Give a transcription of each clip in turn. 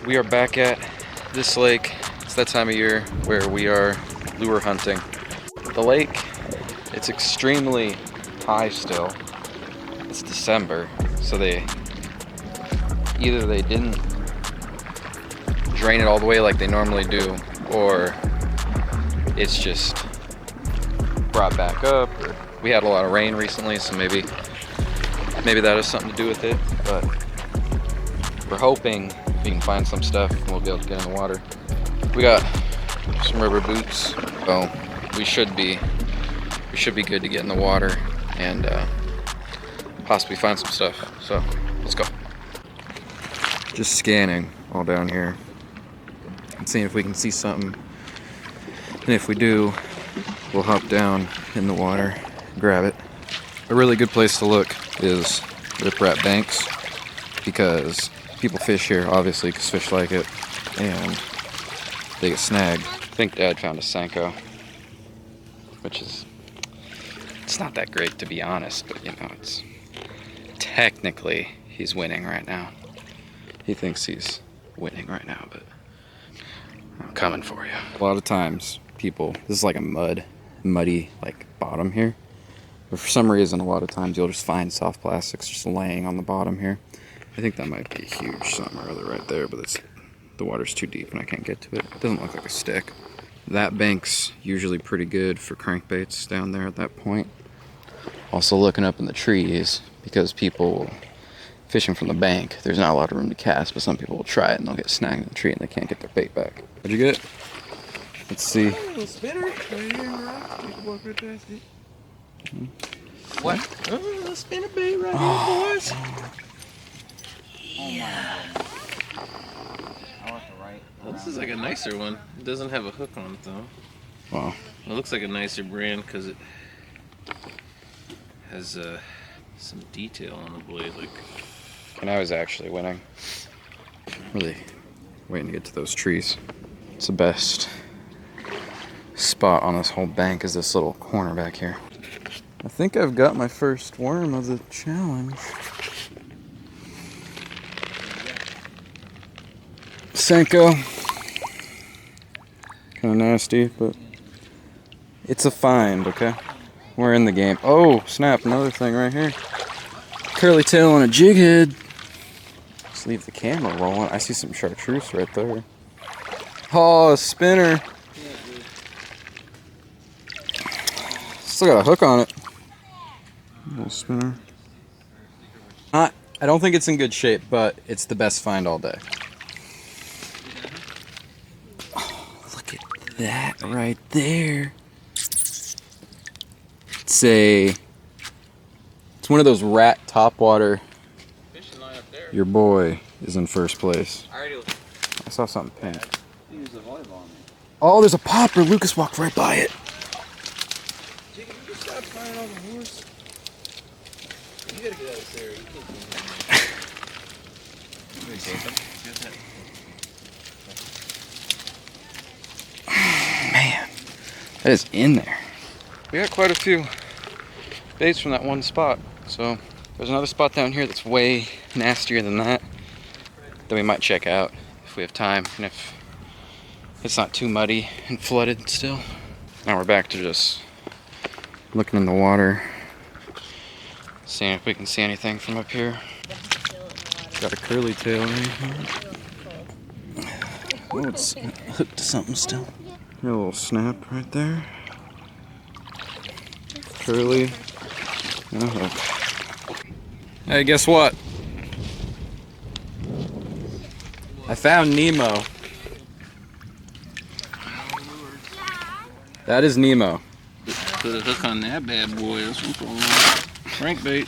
We are back at this lake. It's that time of year where we are lure hunting. The lake, it's extremely high still. It's December, so either they didn't drain it all the way like they normally do, or it's just brought back up. Or we had a lot of rain recently, so maybe that has something to do with it, but we're hoping we can find some stuff and we'll be able to get in the water. We got some rubber boots, so we should be good to get in the water and possibly find some stuff. So let's go. Just scanning all down here and seeing if we can see something. And if we do, we'll hop down in the water, grab it. A really good place to look is Rip Rap Banks, because people fish here, obviously, because fish like it, and they get snagged. I think Dad found a Senko, which it's not that great, to be honest, but it's technically he's winning right now. He thinks he's winning right now, but I'm coming for you. A lot of times, this is like a muddy like bottom here, but for some reason, a lot of times you'll just find soft plastics just laying on the bottom here. I think that might be a huge something or other right there, but the water's too deep and I can't get to it. It doesn't look like a stick. That bank's usually pretty good for crankbaits down there at that point. Also looking up in the trees, because people fishing from the bank, there's not a lot of room to cast, but some people will try it and they'll get snagged in the tree and they can't get their bait back. What'd you get? Let's see. Oh, a little spinner right here in the rock. You can walk right past it. What? Oh, a spinner bait right here, boys. Well, this is like a nicer one. It doesn't have a hook on it though. Wow. It looks like a nicer brand because it has some detail on the blade. Like, And I was actually winning. Really waiting to get to those trees. It's the best spot on this whole bank is this little corner back here. I think I've got my first worm of the challenge. Senko. Kind of nasty, but it's a find, okay? We're in the game. Oh, snap, another thing right here. Curly tail on a jig head. Let's leave the camera rolling. I see some chartreuse right there. Oh, a spinner. Still got a hook on it. Little spinner. I don't think it's in good shape, but it's the best find all day. Look at that right there. It's one of those rat topwater. Your boy is in first place. I saw something pink. Oh, there's a popper. Lucas walked right by it. Jake, you just stop flying on the horse. You gotta get out of there. You can't Man, that is in there. We got quite a few baits from that one spot. So there's another spot down here that's way nastier than that we might check out if we have time and if it's not too muddy and flooded still. Now we're back to just looking in the water, seeing if we can see anything from up here. Got a curly tail right here. Oh, it's hooked to something still. Got a little snap right there. Curly and a hook. Hey, guess what? I found Nemo. That is Nemo. put a hook on that bad boy. That's what's going on. Crankbait.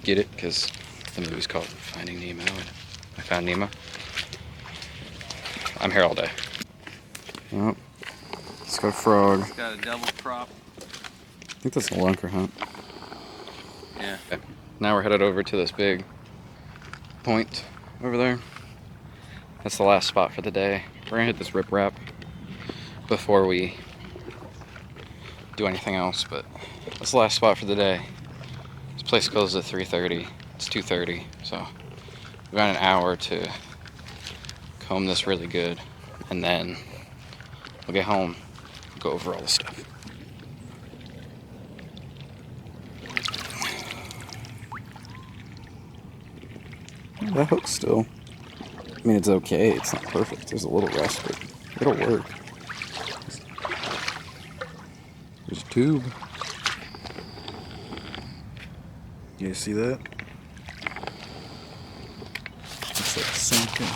Get it? Because the movie's called Finding Nemo, and I found Nemo. I'm here all day. Oh, it's got a frog. It's got a double prop. I think that's a lunker hunt. Yeah. Okay. Now we're headed over to this big point over there. That's the last spot for the day. We're gonna hit this Rip Rap before we do anything else, but that's the last spot for the day. This place closes at 3:30. It's 2:30, so we've got an hour to comb this really good, and then we'll get home, go over all the stuff. That hook's still, I mean, it's okay. It's not perfect. There's a little rust, but it'll work. There's a tube. You guys see that? It's like sunken.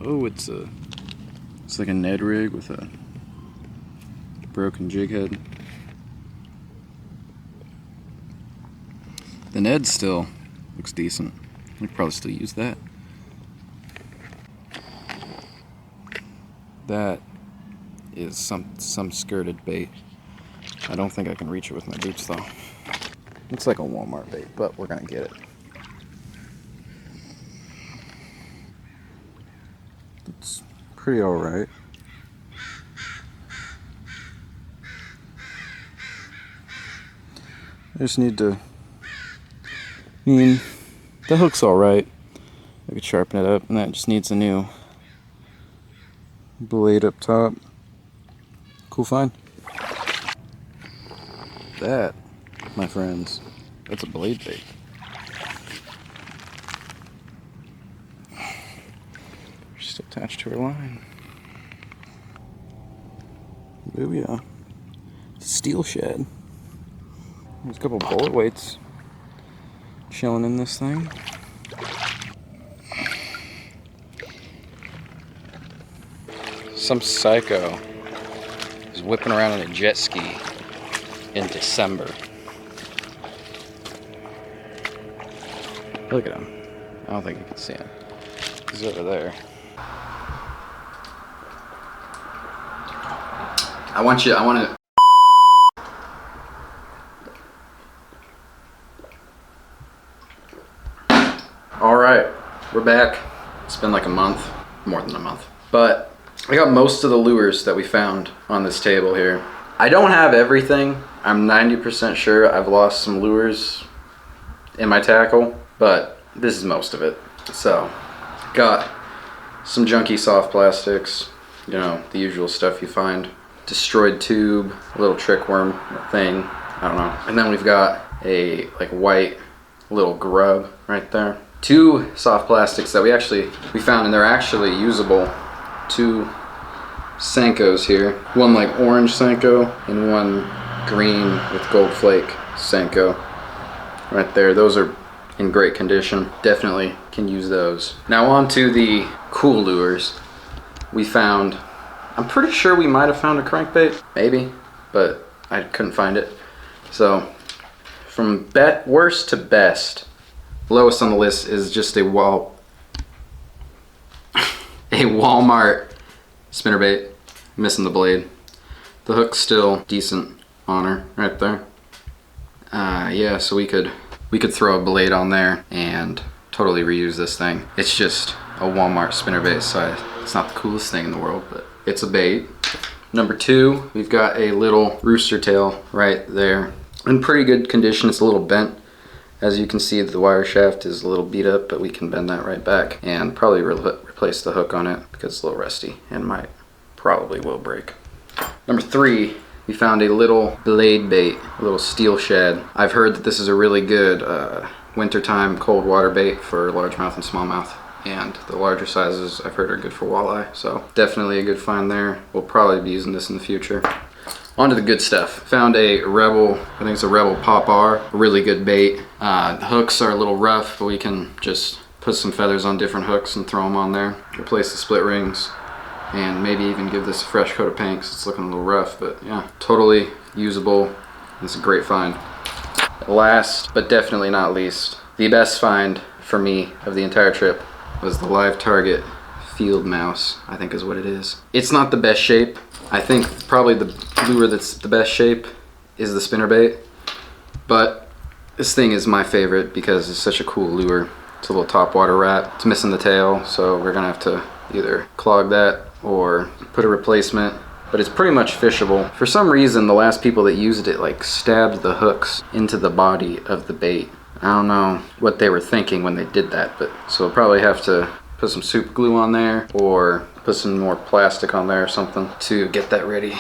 Oh, it's like a Ned rig with a broken jig head. The Ned still looks decent. We could probably still use that. That is some skirted bait. I don't think I can reach it with my boots though. Looks like a Walmart bait, but we're gonna get it. It's pretty alright. I just need to, I mean, the hook's alright. I could sharpen it up, and that just needs a new blade up top. Cool find. That, my friends, that's a blade bait. Just attached to her line. Booyah. Steel shad. There's a couple bullet weights chilling in this thing. Some psycho is whipping around on a jet ski in December. Look at him. I don't think you can see him. He's over there. I want to. All right, we're back. It's been like a month, more than a month. But I got most of the lures that we found on this table here. I don't have everything. I'm 90% sure I've lost some lures in my tackle, but this is most of it. So, got some junky soft plastics, you know, the usual stuff you find. Destroyed tube, a little trick worm thing, I don't know. And then we've got a like white little grub right there. Two soft plastics that we found, and they're actually usable. Two Senkos here. One like orange Senko and one green with gold flake Senko. Right there, those are in great condition. Definitely can use those. Now on to the cool lures. We found, I'm pretty sure we might have found a crankbait, maybe, but I couldn't find it. So from worst to best, lowest on the list is just a Walmart spinnerbait. Missing the blade. The hook's still decent on her right there. Yeah, so we could throw a blade on there and totally reuse this thing. It's just a Walmart spinnerbait, so it's not the coolest thing in the world, but it's a bait. Number two, we've got a little rooster tail right there. In pretty good condition. It's a little bent. As you can see, the wire shaft is a little beat up, but we can bend that right back and probably replace the hook on it because it's a little rusty and probably will break. Number three, we found a little blade bait, a little steel shad. I've heard that this is a really good wintertime cold water bait for largemouth and smallmouth. And the larger sizes I've heard are good for walleye, so definitely a good find there. We'll probably be using this in the future. On to the good stuff. Found a Rebel, I think it's a Rebel Pop R, a really good bait. The hooks are a little rough, but we can just put some feathers on different hooks and throw them on there. Replace the split rings, and maybe even give this a fresh coat of paint because it's looking a little rough, but yeah, totally usable. It's a great find. Last, but definitely not least, the best find for me of the entire trip was the Live Target Field Mouse, I think is what it is. It's not the best shape. I think probably the lure that's the best shape is the spinnerbait, but this thing is my favorite because it's such a cool lure. It's a little topwater rat. It's missing the tail, so we're gonna have to either clog that or put a replacement, but it's pretty much fishable. For some reason, the last people that used it like stabbed the hooks into the body of the bait. I don't know what they were thinking when they did that, but so we'll probably have to put some super glue on there or put some more plastic on there or something to get that ready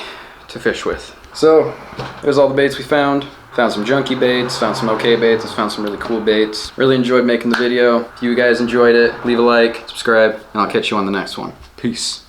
to fish with. So there's all the baits we found. Found some junky baits, found some okay baits, found some really cool baits. Really enjoyed making the video. If you guys enjoyed it, leave a like, subscribe, and I'll catch you on the next one. Peace.